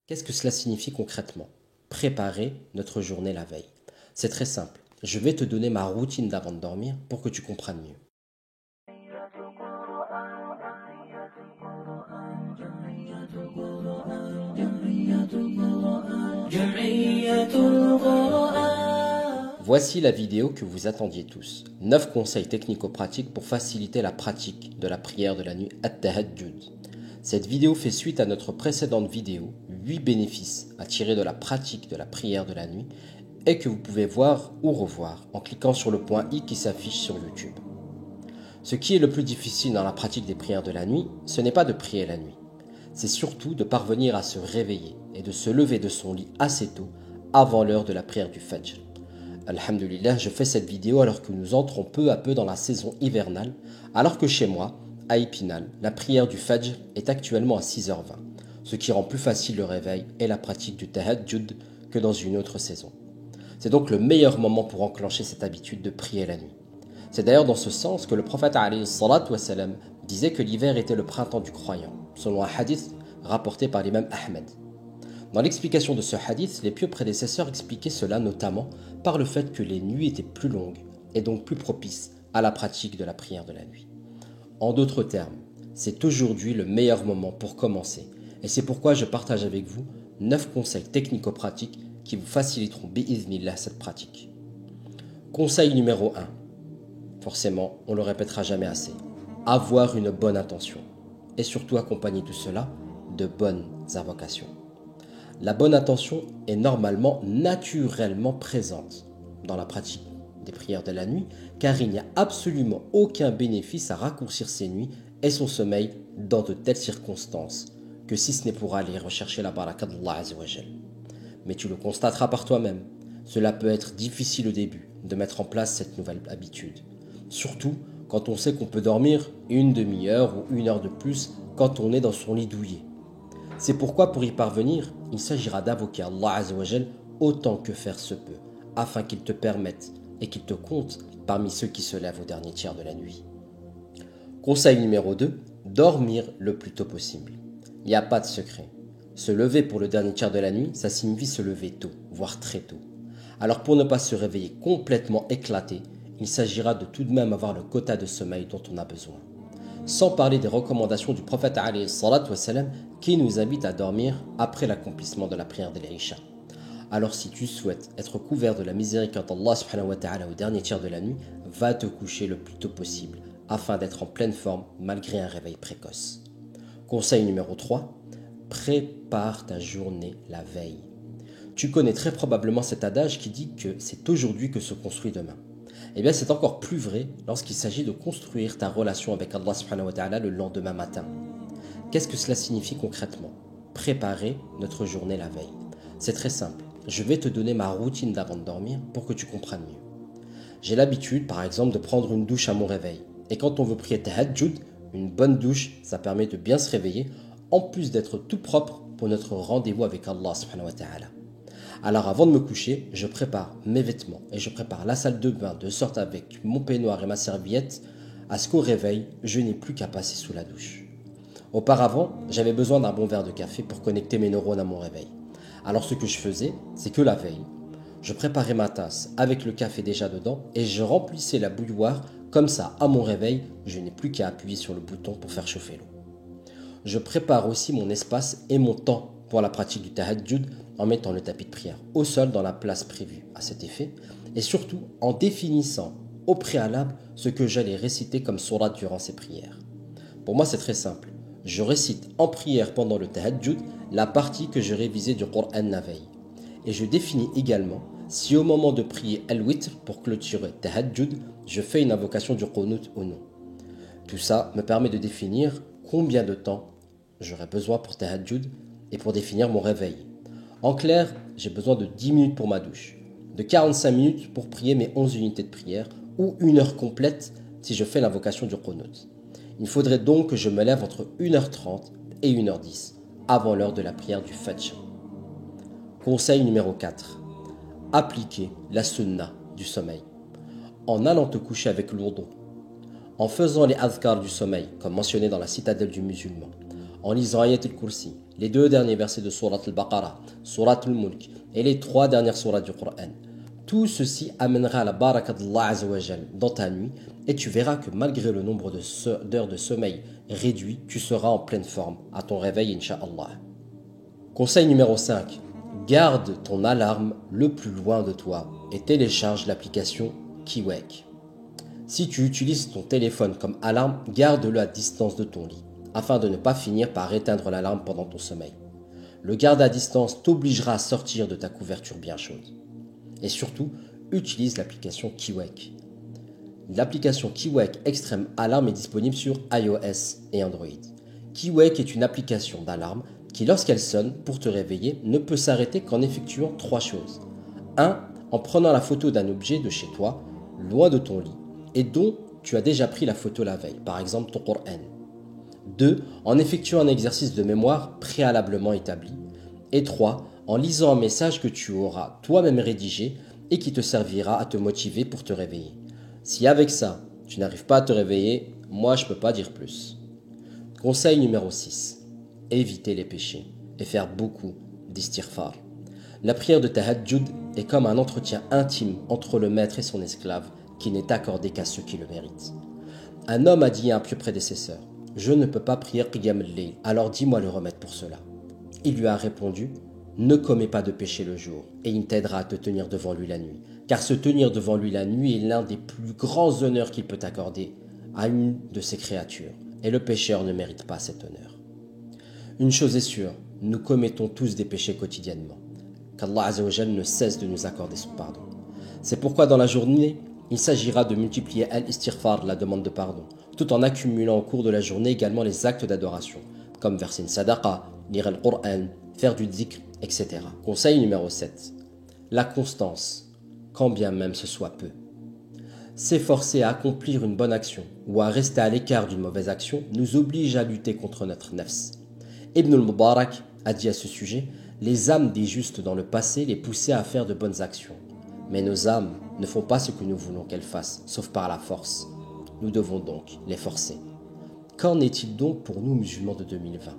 Qu'est-ce que cela signifie concrètement? Préparer notre journée la veille. C'est très simple. Je vais te donner ma routine d'avant de dormir pour que tu comprennes mieux. Voici la vidéo que vous attendiez tous. 9 conseils technico-pratiques pour faciliter la pratique de la prière de la nuit at-tahajjud. Cette vidéo fait suite à notre précédente vidéo, 8 bénéfices à tirer de la pratique de la prière de la nuit, et que vous pouvez voir ou revoir en cliquant sur le point i qui s'affiche sur YouTube. Ce qui est le plus difficile dans la pratique des prières de la nuit, ce n'est pas de prier la nuit. C'est surtout de parvenir à se réveiller et de se lever de son lit assez tôt, avant l'heure de la prière du Fajr. Alhamdulillah, je fais cette vidéo alors que nous entrons peu à peu dans la saison hivernale, alors que chez moi, à Épinal, la prière du Fajr est actuellement à 6h20, ce qui rend plus facile le réveil et la pratique du Tahajjud que dans une autre saison. C'est donc le meilleur moment pour enclencher cette habitude de prier la nuit. C'est d'ailleurs dans ce sens que le prophète alayhi salatu wassalam disait que l'hiver était le printemps du croyant, selon un hadith rapporté par l'imam Ahmed. Dans l'explication de ce hadith, les pieux prédécesseurs expliquaient cela notamment par le fait que les nuits étaient plus longues et donc plus propices à la pratique de la prière de la nuit. En d'autres termes, c'est aujourd'hui le meilleur moment pour commencer et c'est pourquoi je partage avec vous 9 conseils technico-pratiques qui vous faciliteront bi'iznillah cette pratique. Conseil numéro 1. Forcément, on le répétera jamais assez. Avoir une bonne intention et surtout accompagner tout cela de bonnes invocations. La bonne intention est normalement naturellement présente dans la pratique des prières de la nuit car il n'y a absolument aucun bénéfice à raccourcir ses nuits et son sommeil dans de telles circonstances que si ce n'est pour aller rechercher la baraka d'Allah Azza wa Jal. Mais tu le constateras par toi-même, cela peut être difficile au début de mettre en place cette nouvelle habitude. Surtout quand on sait qu'on peut dormir une demi-heure ou une heure de plus quand on est dans son lit douillet. C'est pourquoi pour y parvenir, il s'agira d'invoquer Allah Azza wa Jal autant que faire se peut, afin qu'il te permette et qu'il te compte parmi ceux qui se lèvent au dernier tiers de la nuit. Conseil numéro 2, dormir le plus tôt possible. Il n'y a pas de secret. Se lever pour le dernier tiers de la nuit, ça signifie se lever tôt, voire très tôt. Alors pour ne pas se réveiller complètement éclaté, il s'agira de tout de même avoir le quota de sommeil dont on a besoin. Sans parler des recommandations du prophète alayhi salatu wassalam qui nous invite à dormir après l'accomplissement de la prière de l'Isha. Alors si tu souhaites être couvert de la miséricorde d'Allah subhanahu wa ta'ala au dernier tiers de la nuit, va te coucher le plus tôt possible afin d'être en pleine forme malgré un réveil précoce. Conseil numéro 3, prépare ta journée la veille. Tu connais très probablement cet adage qui dit que c'est aujourd'hui que se construit demain. Eh bien, c'est encore plus vrai lorsqu'il s'agit de construire ta relation avec Allah subhanahu wa ta'ala le lendemain matin. Qu'est-ce que cela signifie concrètement? Préparer notre journée la veille. C'est très simple. Je vais te donner ma routine d'avant de dormir pour que tu comprennes mieux. J'ai l'habitude, par exemple, de prendre une douche à mon réveil. Et quand on veut prier Tahajjud, une bonne douche, ça permet de bien se réveiller, en plus d'être tout propre pour notre rendez-vous avec Allah subhanahu wa ta'ala. Alors avant de me coucher, je prépare mes vêtements et je prépare la salle de bain de sorte avec mon peignoir et ma serviette à ce qu'au réveil, je n'ai plus qu'à passer sous la douche. Auparavant, j'avais besoin d'un bon verre de café pour connecter mes neurones à mon réveil. Alors ce que je faisais, c'est que la veille, je préparais ma tasse avec le café déjà dedans et je remplissais la bouilloire comme ça à mon réveil, je n'ai plus qu'à appuyer sur le bouton pour faire chauffer l'eau. Je prépare aussi mon espace et mon temps pour la pratique du Tahajjud en mettant le tapis de prière au sol dans la place prévue à cet effet et surtout en définissant au préalable ce que j'allais réciter comme sourate durant ces prières. Pour moi, c'est très simple. Je récite en prière pendant le Tahajjud la partie que je révisais du Coran la veille. Et je définis également si au moment de prier Al-Witr pour clôturer Tahajjud, je fais une invocation du Qunut ou non. Tout ça me permet de définir combien de temps j'aurai besoin pour Tahajjud et pour définir mon réveil. En clair, j'ai besoin de 10 minutes pour ma douche, de 45 minutes pour prier mes 11 unités de prière ou une heure complète si je fais l'invocation du Qunut. Il faudrait donc que je me lève entre 1h30 et 1h10 avant l'heure de la prière du Fajr. Conseil numéro 4. Appliquer la sunna du sommeil. En allant te coucher avec l'ourdu, en faisant les adhkars du sommeil, comme mentionné dans la citadelle du musulman, en lisant Ayat al-Kursi, les 2 derniers versets de Surat al-Baqarah, Surat al-Mulk et les 3 dernières sourates du Coran. Tout ceci amènera la baraka d'Allah Azza wa Jal dans ta nuit et tu verras que malgré le nombre d'heures de sommeil réduit, tu seras en pleine forme à ton réveil, Inch'Allah. Conseil numéro 5. Garde ton alarme le plus loin de toi et télécharge l'application Kiwek. Si tu utilises ton téléphone comme alarme, garde-le à distance de ton lit, afin de ne pas finir par éteindre l'alarme pendant ton sommeil. Le garde à distance t'obligera à sortir de ta couverture bien chaude. Et surtout, utilise l'application Kiwek. L'application Kiwek Extreme Alarm est disponible sur iOS et Android. Kiwek est une application d'alarme qui, lorsqu'elle sonne pour te réveiller, ne peut s'arrêter qu'en effectuant 3 choses. 1. En prenant la photo d'un objet de chez toi, loin de ton lit, et dont tu as déjà pris la photo la veille, par exemple ton Coran. 2. En effectuant un exercice de mémoire préalablement établi. Et 3. En lisant un message que tu auras toi-même rédigé et qui te servira à te motiver pour te réveiller. Si avec ça, tu n'arrives pas à te réveiller, moi je ne peux pas dire plus. Conseil numéro 6. Éviter les péchés et faire beaucoup d'istighfar. La prière de tahajjud est comme un entretien intime entre le maître et son esclave qui n'est accordé qu'à ceux qui le méritent. Un homme a dit à un pieux prédécesseur, « Je ne peux pas prier qiyam al-layl, alors dis-moi le remède pour cela. » Il lui a répondu, « Ne commets pas de péché le jour, et il t'aidera à te tenir devant lui la nuit, car se tenir devant lui la nuit est l'un des plus grands honneurs qu'il peut accorder à une de ses créatures, et le pécheur ne mérite pas cet honneur. » Une chose est sûre, nous commettons tous des péchés quotidiennement, qu'Allah Azza wa Jal ne cesse de nous accorder son pardon. C'est pourquoi dans la journée, il s'agira de multiplier al-istighfar, la demande de pardon, tout en accumulant au cours de la journée également les actes d'adoration, comme verser une sadaqa, lire le Coran, faire du dhikr, etc. Conseil numéro 7. La constance, quand bien même ce soit peu. S'efforcer à accomplir une bonne action ou à rester à l'écart d'une mauvaise action nous oblige à lutter contre notre nafs. Ibn al-Mubarak a dit à ce sujet, les âmes des justes dans le passé les poussaient à faire de bonnes actions. Mais nos âmes ne font pas ce que nous voulons qu'elles fassent, sauf par la force. Nous devons donc les forcer. Qu'en est-il donc pour nous musulmans de 2020 ?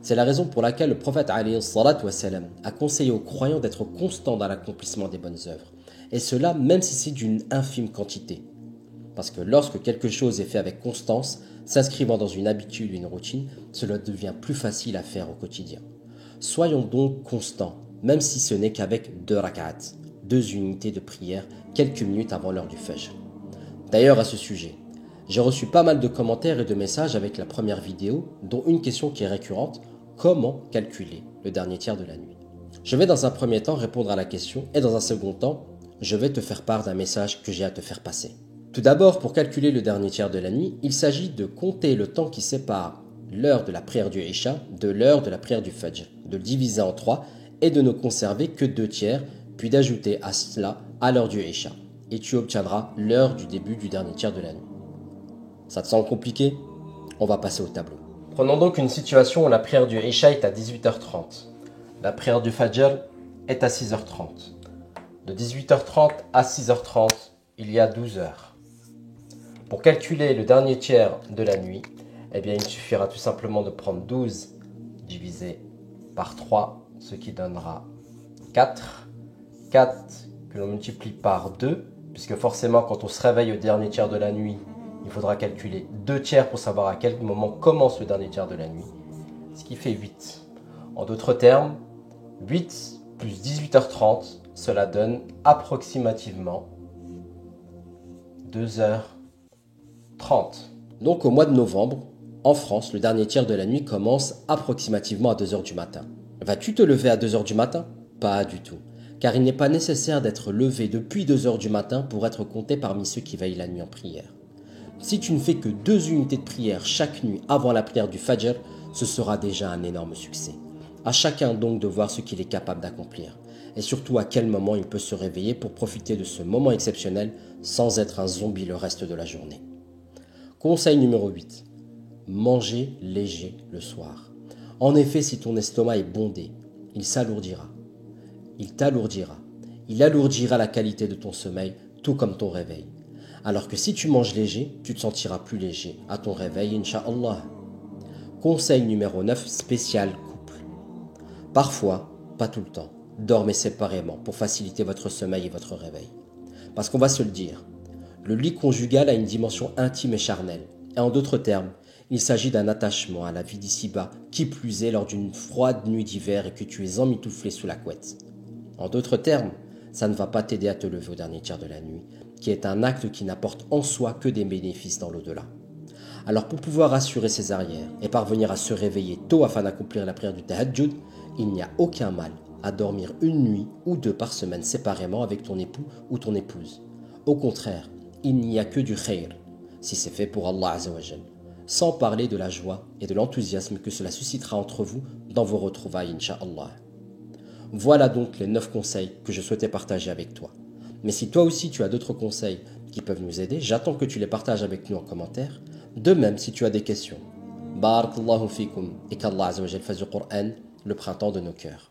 C'est la raison pour laquelle le prophète alayhi salatu wassalam a conseillé aux croyants d'être constants dans l'accomplissement des bonnes œuvres. Et cela même si c'est d'une infime quantité. Parce que lorsque quelque chose est fait avec constance, s'inscrivant dans une habitude ou une routine, cela devient plus facile à faire au quotidien. Soyons donc constants, même si ce n'est qu'avec 2 rak'at, 2 unités de prière, quelques minutes avant l'heure du fajr. D'ailleurs à ce sujet, j'ai reçu pas mal de commentaires et de messages avec la première vidéo, dont une question qui est récurrente, comment calculer le dernier tiers de la nuit ? Je vais dans un premier temps répondre à la question et dans un second temps, je vais te faire part d'un message que j'ai à te faire passer. Tout d'abord, pour calculer le dernier tiers de la nuit, il s'agit de compter le temps qui sépare l'heure de la prière du Isha de l'heure de la prière du Fajr, de le diviser en 3 et de ne conserver que 2 tiers, puis d'ajouter à cela à l'heure du Isha. Et tu obtiendras l'heure du début du dernier tiers de la nuit. Ça te semble compliqué ? On va passer au tableau. Prenons donc une situation où la prière du Isha est à 18h30. La prière du Fajr est à 6h30. De 18h30 à 6h30, il y a 12 heures. Pour calculer le dernier tiers de la nuit, eh bien, il suffira tout simplement de prendre 12 divisé par 3, ce qui donnera 4. 4 que l'on multiplie par 2, puisque forcément quand on se réveille au dernier tiers de la nuit, il faudra calculer 2 tiers pour savoir à quel moment commence le dernier tiers de la nuit, ce qui fait 8. En d'autres termes, 8 plus 18h30, cela donne approximativement 2h30. Donc au mois de novembre, en France, le dernier tiers de la nuit commence approximativement à 2h du matin. Vas-tu te lever à 2h du matin ? Pas du tout, car il n'est pas nécessaire d'être levé depuis 2h du matin pour être compté parmi ceux qui veillent la nuit en prière. Si tu ne fais que 2 unités de prière chaque nuit avant la prière du Fajr, ce sera déjà un énorme succès. À chacun donc de voir ce qu'il est capable d'accomplir, et surtout à quel moment il peut se réveiller pour profiter de ce moment exceptionnel sans être un zombie le reste de la journée. Conseil numéro 8. Manger léger le soir. En effet, si ton estomac est bondé, il s'alourdira. Il t'alourdira. Il alourdira la qualité de ton sommeil, tout comme ton réveil. Alors que si tu manges léger, tu te sentiras plus léger à ton réveil, Inch'Allah. Conseil numéro 9, spécial couple. Parfois, pas tout le temps, dormez séparément pour faciliter votre sommeil et votre réveil. Parce qu'on va se le dire, le lit conjugal a une dimension intime et charnelle. Et en d'autres termes, il s'agit d'un attachement à la vie d'ici-bas, qui plus est lors d'une froide nuit d'hiver et que tu es emmitouflé sous la couette. En d'autres termes, ça ne va pas t'aider à te lever au dernier tiers de la nuit, qui est un acte qui n'apporte en soi que des bénéfices dans l'au-delà. Alors pour pouvoir assurer ses arrières et parvenir à se réveiller tôt afin d'accomplir la prière du tahajjud, il n'y a aucun mal à dormir une nuit ou deux par semaine séparément avec ton époux ou ton épouse. Au contraire, il n'y a que du khayr, si c'est fait pour Allah Azza wa Jal, sans parler de la joie et de l'enthousiasme que cela suscitera entre vous dans vos retrouvailles, Inch'Allah. Voilà donc les 9 conseils que je souhaitais partager avec toi. Mais si toi aussi tu as d'autres conseils qui peuvent nous aider, j'attends que tu les partages avec nous en commentaire. De même si tu as des questions. Barakallahu fikum et qu'Allah Azza wa Jal fasse du Coran le printemps de nos cœurs.